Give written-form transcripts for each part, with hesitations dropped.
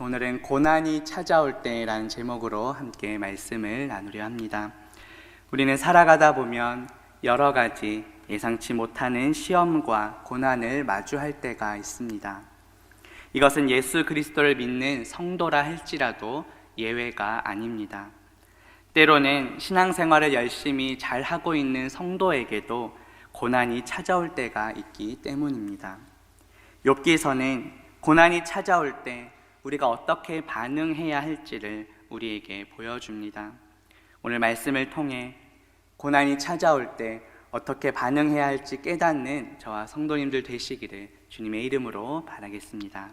오늘은 고난이 찾아올 때라는 제목으로 함께 말씀을 나누려 합니다. 우리는 살아가다 보면 여러 가지 예상치 못하는 시험과 고난을 마주할 때가 있습니다. 이것은 예수 그리스도를 믿는 성도라 할지라도 예외가 아닙니다. 때로는 신앙생활을 열심히 잘하고 있는 성도에게도 고난이 찾아올 때가 있기 때문입니다. 욥기서는 고난이 찾아올 때 우리가 어떻게 반응해야 할지를 우리에게 보여줍니다. 오늘 말씀을 통해 고난이 찾아올 때 어떻게 반응해야 할지 깨닫는 저와 성도님들 되시기를 주님의 이름으로 바라겠습니다.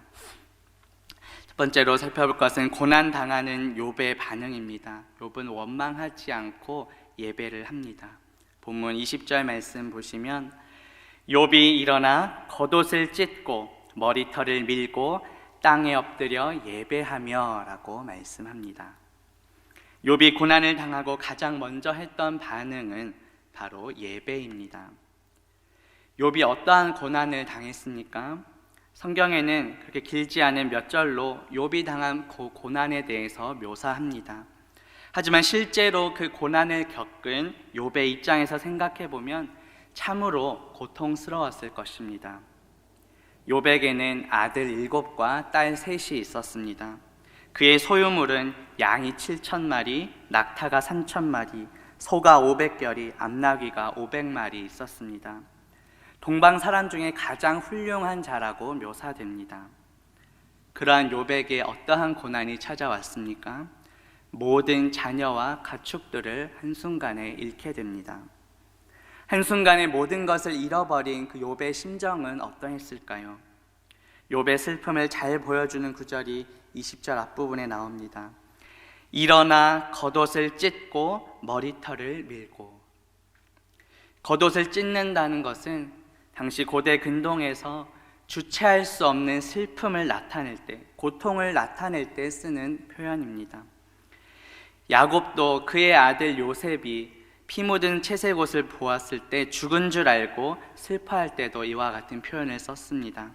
첫 번째로 살펴볼 것은 고난 당하는 욥의 반응입니다. 욥은 원망하지 않고 예배를 합니다. 본문 20절 말씀 보시면 욥이 일어나 겉옷을 찢고 머리털을 밀고 땅에 엎드려 예배하며 라고 말씀합니다. 욥이 고난을 당하고 가장 먼저 했던 반응은 바로 예배입니다. 욥이 어떠한 고난을 당했습니까? 성경에는 그렇게 길지 않은 몇 절로 욥이 당한 고난에 대해서 묘사합니다. 하지만 실제로 그 고난을 겪은 욥의 입장에서 생각해 보면 참으로 고통스러웠을 것입니다. 욥에게는 아들 7과 딸 3이 있었습니다. 그의 소유물은 양이 7,000마리, 낙타가 3,000마리, 소가 500결이, 암나귀가 500마리 있었습니다. 동방 사람 중에 가장 훌륭한 자라고 묘사됩니다. 그러한 욥에게 어떠한 고난이 찾아왔습니까? 모든 자녀와 가축들을 한순간에 잃게 됩니다. 한순간에 모든 것을 잃어버린 그 욥의 심정은 어떠했을까요? 욥의 슬픔을 잘 보여주는 구절이 20절 앞부분에 나옵니다. 일어나 겉옷을 찢고 머리털을 밀고. 겉옷을 찢는다는 것은 당시 고대 근동에서 주체할 수 없는 슬픔을 나타낼 때, 고통을 나타낼 때 쓰는 표현입니다. 야곱도 그의 아들 요셉이 피 묻은 채색 옷을 보았을 때 죽은 줄 알고 슬퍼할 때도 이와 같은 표현을 썼습니다.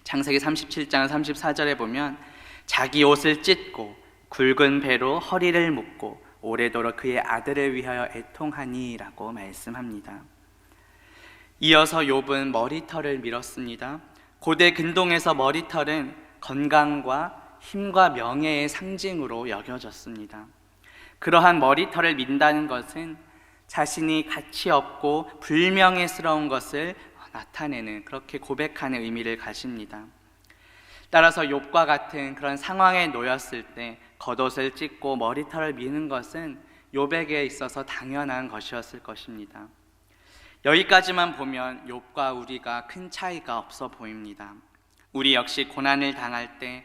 창세기 37장 34절에 보면 자기 옷을 찢고 굵은 배로 허리를 묶고 오래도록 그의 아들을 위하여 애통하니 라고 말씀합니다. 이어서 욥은 머리털을 밀었습니다. 고대 근동에서 머리털은 건강과 힘과 명예의 상징으로 여겨졌습니다. 그러한 머리털을 민다는 것은 자신이 가치 없고 불명예스러운 것을 나타내는, 그렇게 고백하는 의미를 가집니다. 따라서 욥과 같은 그런 상황에 놓였을 때 겉옷을 찢고 머리털을 미는 것은 욥에게 있어서 당연한 것이었을 것입니다. 여기까지만 보면 욥과 우리가 큰 차이가 없어 보입니다. 우리 역시 고난을 당할 때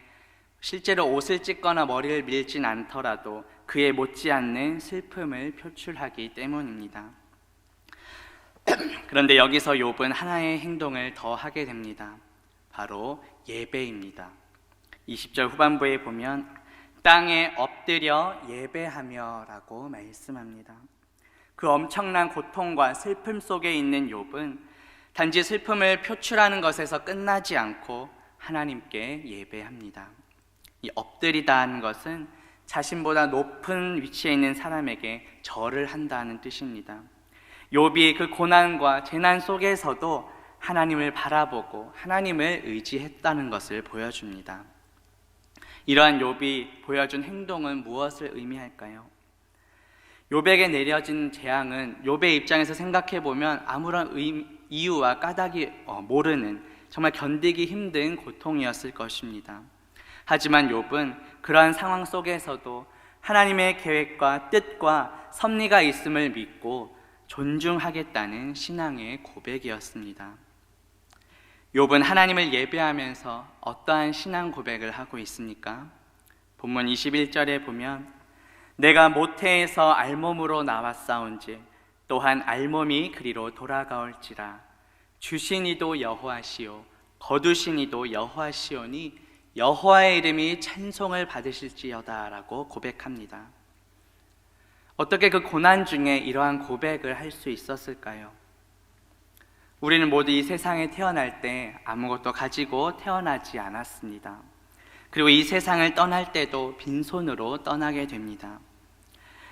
실제로 옷을 찢거나 머리를 밀진 않더라도 그에 못지않는 슬픔을 표출하기 때문입니다. 그런데 여기서 욥은 하나의 행동을 더 하게 됩니다. 바로 예배입니다. 20절 후반부에 보면 땅에 엎드려 예배하며 라고 말씀합니다. 그 엄청난 고통과 슬픔 속에 있는 욥은 단지 슬픔을 표출하는 것에서 끝나지 않고 하나님께 예배합니다. 이 엎드리다는 것은 자신보다 높은 위치에 있는 사람에게 절을 한다는 뜻입니다. 욥이 그 고난과 재난 속에서도 하나님을 바라보고 하나님을 의지했다는 것을 보여줍니다. 이러한 욥이 보여준 행동은 무엇을 의미할까요? 욥에게 내려진 재앙은 욥의 입장에서 생각해 보면 아무런 이유와 까닭이 모르는, 정말 견디기 힘든 고통이었을 것입니다. 하지만 욥은 그러한 상황 속에서도 하나님의 계획과 뜻과 섭리가 있음을 믿고 존중하겠다는 신앙의 고백이었습니다. 욥은 하나님을 예배하면서 어떠한 신앙 고백을 하고 있습니까? 본문 21절에 보면 내가 모태에서 알몸으로 나왔사온지 또한 알몸이 그리로 돌아가올지라 주신 이도 여호와시오 거두신 이도 여호와시오니 여호와의 이름이 찬송을 받으실지어다 라고 고백합니다. 어떻게 그 고난 중에 이러한 고백을 할 수 있었을까요? 우리는 모두 이 세상에 태어날 때 아무것도 가지고 태어나지 않았습니다. 그리고 이 세상을 떠날 때도 빈손으로 떠나게 됩니다.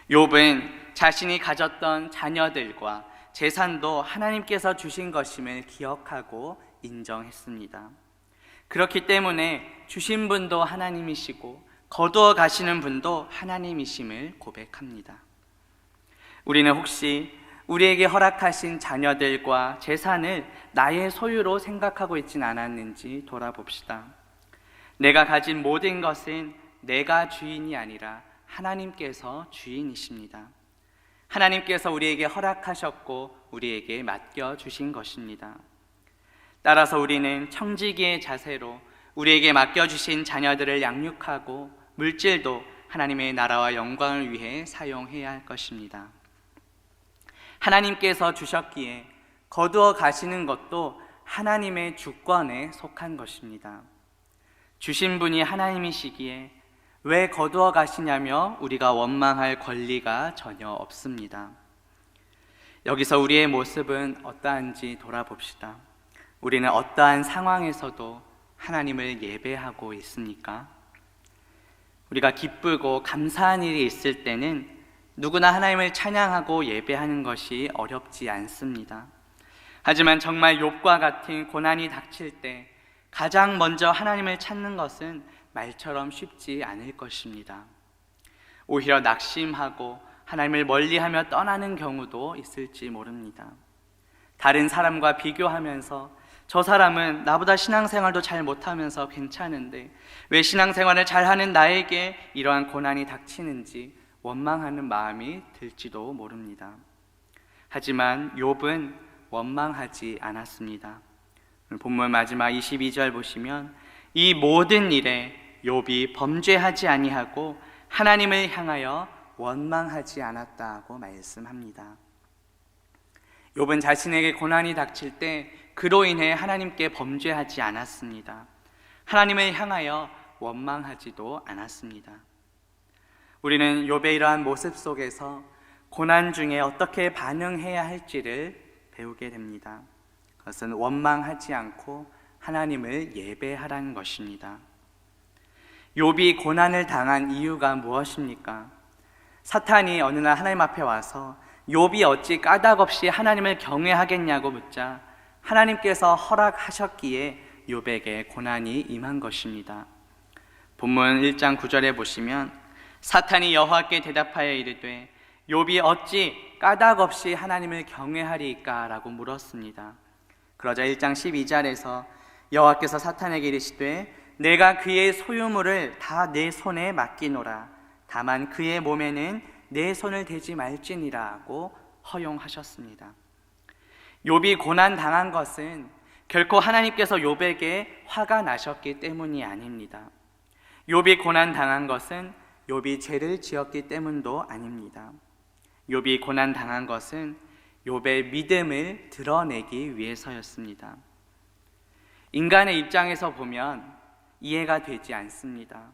욥은 자신이 가졌던 자녀들과 재산도 하나님께서 주신 것임을 기억하고 인정했습니다. 그렇기 때문에 주신 분도 하나님이시고 거두어 가시는 분도 하나님이심을 고백합니다. 우리는 혹시 우리에게 허락하신 자녀들과 재산을 나의 소유로 생각하고 있진 않았는지 돌아봅시다. 내가 가진 모든 것은 내가 주인이 아니라 하나님께서 주인이십니다. 하나님께서 우리에게 허락하셨고 우리에게 맡겨주신 것입니다. 따라서 우리는 청지기의 자세로 우리에게 맡겨주신 자녀들을 양육하고 물질도 하나님의 나라와 영광을 위해 사용해야 할 것입니다. 하나님께서 주셨기에 거두어 가시는 것도 하나님의 주권에 속한 것입니다. 주신 분이 하나님이시기에 왜 거두어 가시냐며 우리가 원망할 권리가 전혀 없습니다. 여기서 우리의 모습은 어떠한지 돌아봅시다. 우리는 어떠한 상황에서도 하나님을 예배하고 있습니까? 우리가 기쁘고 감사한 일이 있을 때는 누구나 하나님을 찬양하고 예배하는 것이 어렵지 않습니다. 하지만 정말 욥과 같은 고난이 닥칠 때 가장 먼저 하나님을 찾는 것은 말처럼 쉽지 않을 것입니다. 오히려 낙심하고 하나님을 멀리하며 떠나는 경우도 있을지 모릅니다. 다른 사람과 비교하면서 저 사람은 나보다 신앙생활도 잘 못하면서 괜찮은데 왜 신앙생활을 잘하는 나에게 이러한 고난이 닥치는지 원망하는 마음이 들지도 모릅니다. 하지만 욥은 원망하지 않았습니다. 본문 마지막 22절 보시면 이 모든 일에 욥이 범죄하지 아니하고 하나님을 향하여 원망하지 않았다고 말씀합니다. 욥은 자신에게 고난이 닥칠 때 그로 인해 하나님께 범죄하지 않았습니다. 하나님을 향하여 원망하지도 않았습니다. 우리는 욥의 이러한 모습 속에서 고난 중에 어떻게 반응해야 할지를 배우게 됩니다. 그것은 원망하지 않고 하나님을 예배하라는 것입니다. 욥이 고난을 당한 이유가 무엇입니까? 사탄이 어느 날 하나님 앞에 와서 욥이 어찌 까닭없이 하나님을 경외하겠냐고 묻자 하나님께서 허락하셨기에 욥에게 고난이 임한 것입니다. 본문 1장 9절에 보시면 사탄이 여호와께 대답하여 이르되 욥이 어찌 까닭없이 하나님을 경외하리이까 라고 물었습니다. 그러자 1장 12절에서 여호와께서 사탄에게 이르시되 내가 그의 소유물을 다 내 손에 맡기노라 다만 그의 몸에는 내 손을 대지 말지니라고 허용하셨습니다. 욥이 고난 당한 것은 결코 하나님께서 욥에게 화가 나셨기 때문이 아닙니다. 욥이 고난 당한 것은 욥이 죄를 지었기 때문도 아닙니다. 욥이 고난 당한 것은 욥의 믿음을 드러내기 위해서였습니다. 인간의 입장에서 보면 이해가 되지 않습니다.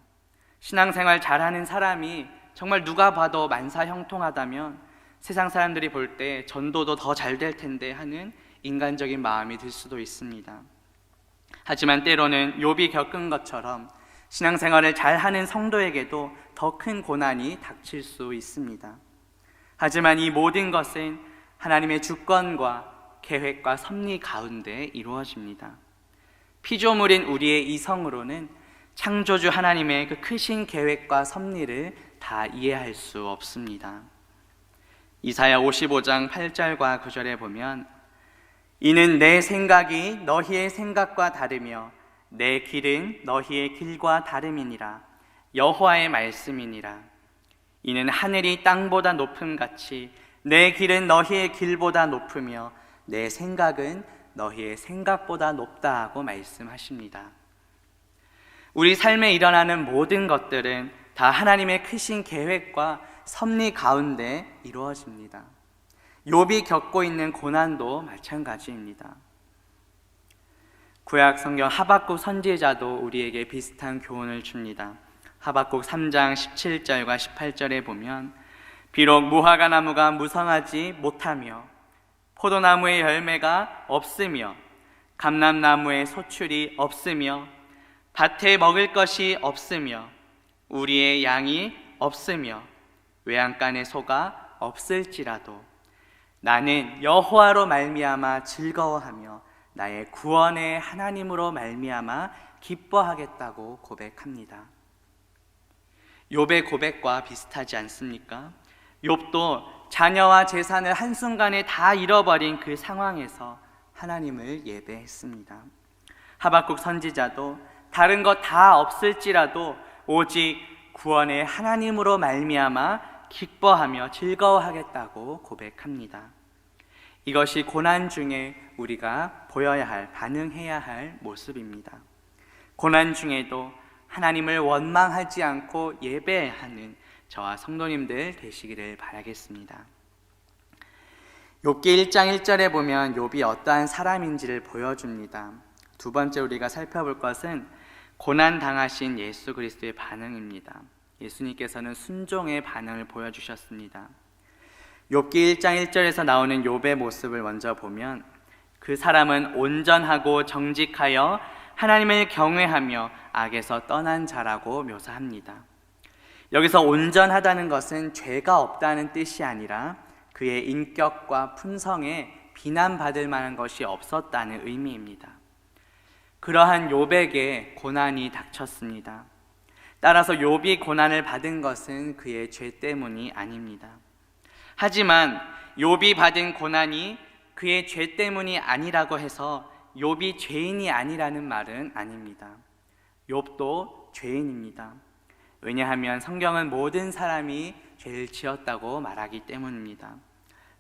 신앙생활 잘하는 사람이 정말 누가 봐도 만사형통하다면 세상 사람들이 볼 때 전도도 더 잘 될 텐데 하는 인간적인 마음이 들 수도 있습니다. 하지만 때로는 욥이 겪은 것처럼 신앙생활을 잘하는 성도에게도 더 큰 고난이 닥칠 수 있습니다. 하지만 이 모든 것은 하나님의 주권과 계획과 섭리 가운데 이루어집니다. 피조물인 우리의 이성으로는 창조주 하나님의 그 크신 계획과 섭리를 다 이해할 수 없습니다. 이사야 55장 8절과 9절에 보면 이는 내 생각이 너희의 생각과 다르며 내 길은 너희의 길과 다름이니라 여호와의 말씀이니라. 이는 하늘이 땅보다 높음같이 내 길은 너희의 길보다 높으며 내 생각은 너희의 생각보다 높다 하고 말씀하십니다. 우리 삶에 일어나는 모든 것들은 다 하나님의 크신 계획과 섭리 가운데 이루어집니다. 욥이 겪고 있는 고난도 마찬가지입니다. 구약 성경 하박국 선지자도 우리에게 비슷한 교훈을 줍니다. 하박국 3장 17절과 18절에 보면 비록 무화과 나무가 무성하지 못하며 포도나무의 열매가 없으며 감람나무의 소출이 없으며 밭에 먹을 것이 없으며 우리의 양이 없으며 외양간에 소가 없을지라도 나는 여호와로 말미암아 즐거워하며 나의 구원의 하나님으로 말미암아 기뻐하겠다고 고백합니다. 욥의 고백과 비슷하지 않습니까? 욥도 자녀와 재산을 한순간에 다 잃어버린 그 상황에서 하나님을 예배했습니다. 하박국 선지자도 다른 것 다 없을지라도 오직 구원의 하나님으로 말미암아 기뻐하며 즐거워하겠다고 고백합니다. 이것이 고난 중에 우리가 보여야 할, 반응해야 할 모습입니다. 고난 중에도 하나님을 원망하지 않고 예배하는 저와 성도님들 되시기를 바라겠습니다. 욥기 1장 1절에 보면 욥이 어떠한 사람인지를 보여줍니다. 두 번째 우리가 살펴볼 것은 고난 당하신 예수 그리스도의 반응입니다. 예수님께서는 순종의 반응을 보여주셨습니다. 욥기 1장 1절에서 나오는 욥의 모습을 먼저 보면 그 사람은 온전하고 정직하여 하나님을 경외하며 악에서 떠난 자라고 묘사합니다. 여기서 온전하다는 것은 죄가 없다는 뜻이 아니라 그의 인격과 품성에 비난받을 만한 것이 없었다는 의미입니다. 그러한 욥에게 고난이 닥쳤습니다. 따라서 욥이 고난을 받은 것은 그의 죄 때문이 아닙니다. 하지만 욥이 받은 고난이 그의 죄 때문이 아니라고 해서 욥이 죄인이 아니라는 말은 아닙니다. 욥도 죄인입니다. 왜냐하면 성경은 모든 사람이 죄를 지었다고 말하기 때문입니다.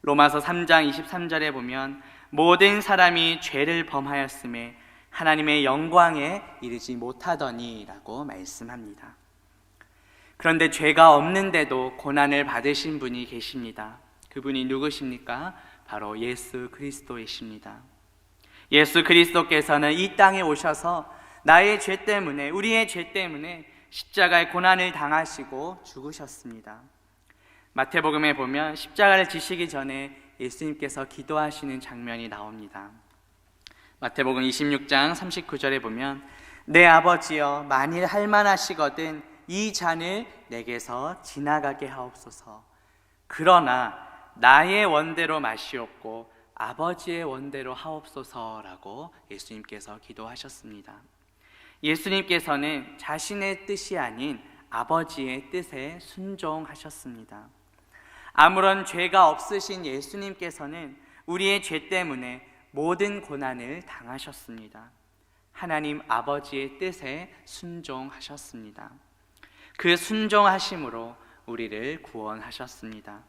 로마서 3장 23절에 보면 모든 사람이 죄를 범하였음에 하나님의 영광에 이르지 못하더니 라고 말씀합니다. 그런데 죄가 없는데도 고난을 받으신 분이 계십니다. 그분이 누구십니까? 바로 예수 그리스도이십니다. 예수 그리스도께서는 이 땅에 오셔서 나의 죄 때문에, 우리의 죄 때문에 십자가의 고난을 당하시고 죽으셨습니다. 마태복음에 보면 십자가를 지시기 전에 예수님께서 기도하시는 장면이 나옵니다. 마태복음 26장 39절에 보면 내 아버지여 만일 할만하시거든 이 잔을 내게서 지나가게 하옵소서. 그러나 나의 원대로 마시옵고 아버지의 원대로 하옵소서라고 예수님께서 기도하셨습니다. 예수님께서는 자신의 뜻이 아닌 아버지의 뜻에 순종하셨습니다. 아무런 죄가 없으신 예수님께서는 우리의 죄 때문에 모든 고난을 당하셨습니다. 하나님 아버지의 뜻에 순종하셨습니다. 그 순종하심으로 우리를 구원하셨습니다.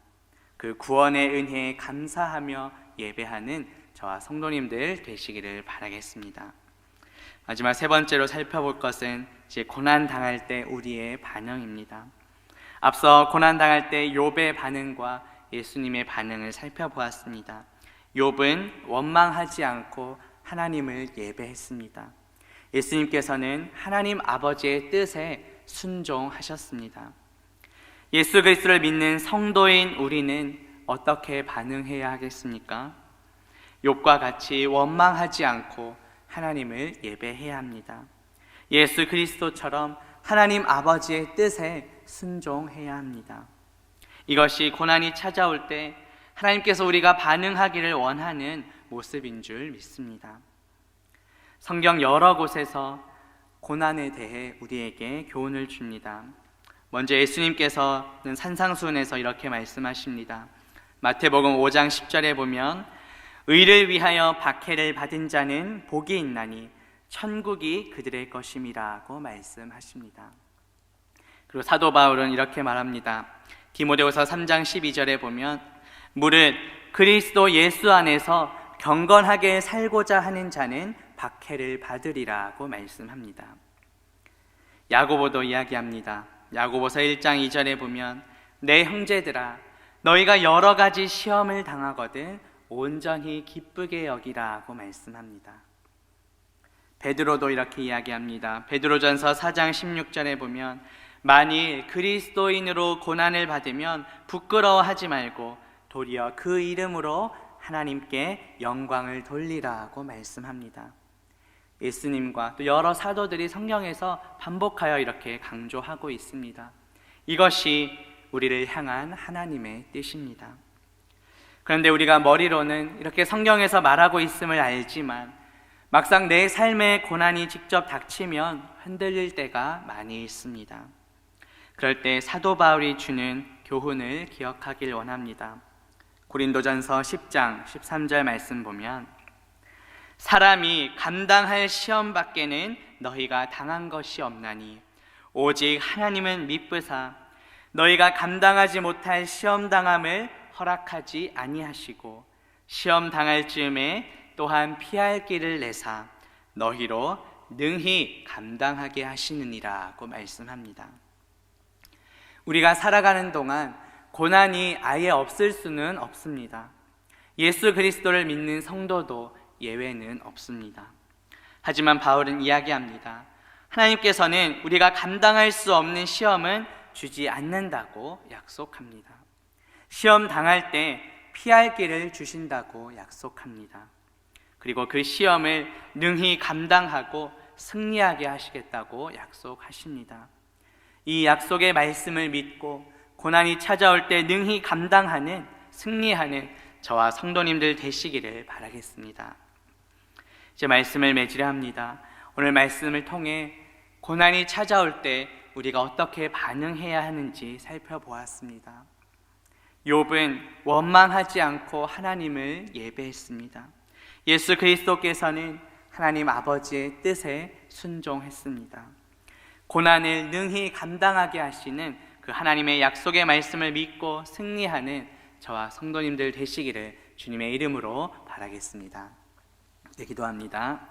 그 구원의 은혜에 감사하며 예배하는 저와 성도님들 되시기를 바라겠습니다. 마지막 세 번째로 살펴볼 것은 이제 고난 당할 때 우리의 반응입니다. 앞서 고난 당할 때 욥의 반응과 예수님의 반응을 살펴보았습니다. 욥은 원망하지 않고 하나님을 예배했습니다. 예수님께서는 하나님 아버지의 뜻에 순종하셨습니다. 예수 그리스도를 믿는 성도인 우리는 어떻게 반응해야 하겠습니까? 욥과 같이 원망하지 않고 하나님을 예배해야 합니다. 예수 그리스도처럼 하나님 아버지의 뜻에 순종해야 합니다. 이것이 고난이 찾아올 때 하나님께서 우리가 반응하기를 원하는 모습인 줄 믿습니다. 성경 여러 곳에서 고난에 대해 우리에게 교훈을 줍니다. 먼저 예수님께서는 산상수훈에서 이렇게 말씀하십니다. 마태복음 5장 10절에 보면 의를 위하여 박해를 받은 자는 복이 있나니 천국이 그들의 것임이라고 말씀하십니다. 그리고 사도 바울은 이렇게 말합니다. 디모데후서 3장 12절에 보면 무릇 그리스도 예수 안에서 경건하게 살고자 하는 자는 박해를 받으리라고 말씀합니다. 야고보도 이야기합니다. 야고보서 1장 2절에 보면 내 형제들아 너희가 여러 가지 시험을 당하거든 온전히 기쁘게 여기라고 말씀합니다. 베드로도 이렇게 이야기합니다. 베드로전서 4장 16절에 보면 만일 그리스도인으로 고난을 받으면 부끄러워하지 말고 도리어 그 이름으로 하나님께 영광을 돌리라고 말씀합니다. 예수님과 또 여러 사도들이 성경에서 반복하여 이렇게 강조하고 있습니다. 이것이 우리를 향한 하나님의 뜻입니다. 그런데 우리가 머리로는 이렇게 성경에서 말하고 있음을 알지만 막상 내 삶에 고난이 직접 닥치면 흔들릴 때가 많이 있습니다. 그럴 때 사도 바울이 주는 교훈을 기억하길 원합니다. 고린도전서 10장 13절 말씀 보면 사람이 감당할 시험 밖에는 너희가 당한 것이 없나니 오직 하나님은 미쁘사 너희가 감당하지 못할 시험 당함을 허락하지 아니하시고 시험 당할 즈음에 또한 피할 길을 내사 너희로 능히 감당하게 하시느니라고 말씀합니다. 우리가 살아가는 동안 고난이 아예 없을 수는 없습니다. 예수 그리스도를 믿는 성도도 예외는 없습니다. 하지만 바울은 이야기합니다. 하나님께서는 우리가 감당할 수 없는 시험은 주지 않는다고 약속합니다. 시험 당할 때 피할 길을 주신다고 약속합니다. 그리고 그 시험을 능히 감당하고 승리하게 하시겠다고 약속하십니다. 이 약속의 말씀을 믿고 고난이 찾아올 때 능히 감당하는, 승리하는 저와 성도님들 되시기를 바라겠습니다. 이제 말씀을 맺으려 합니다. 오늘 말씀을 통해 고난이 찾아올 때 우리가 어떻게 반응해야 하는지 살펴보았습니다. 욥은 원망하지 않고 하나님을 예배했습니다. 예수 그리스도께서는 하나님 아버지의 뜻에 순종했습니다. 고난을 능히 감당하게 하시는 그 하나님의 약속의 말씀을 믿고 승리하는 저와 성도님들 되시기를 주님의 이름으로 바라겠습니다. 네, 기도합니다.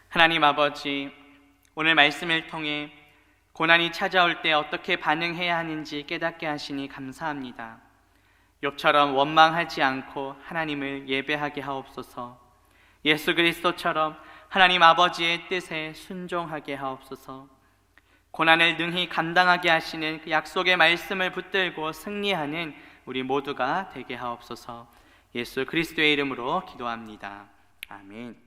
하나님 아버지, 오늘 말씀을 통해 고난이 찾아올 때 어떻게 반응해야 하는지 깨닫게 하시니 감사합니다. 욥처럼 원망하지 않고 하나님을 예배하게 하옵소서. 예수 그리스도처럼 하나님 아버지의 뜻에 순종하게 하옵소서. 고난을 능히 감당하게 하시는 그 약속의 말씀을 붙들고 승리하는 우리 모두가 되게 하옵소서. 예수 그리스도의 이름으로 기도합니다. 아멘.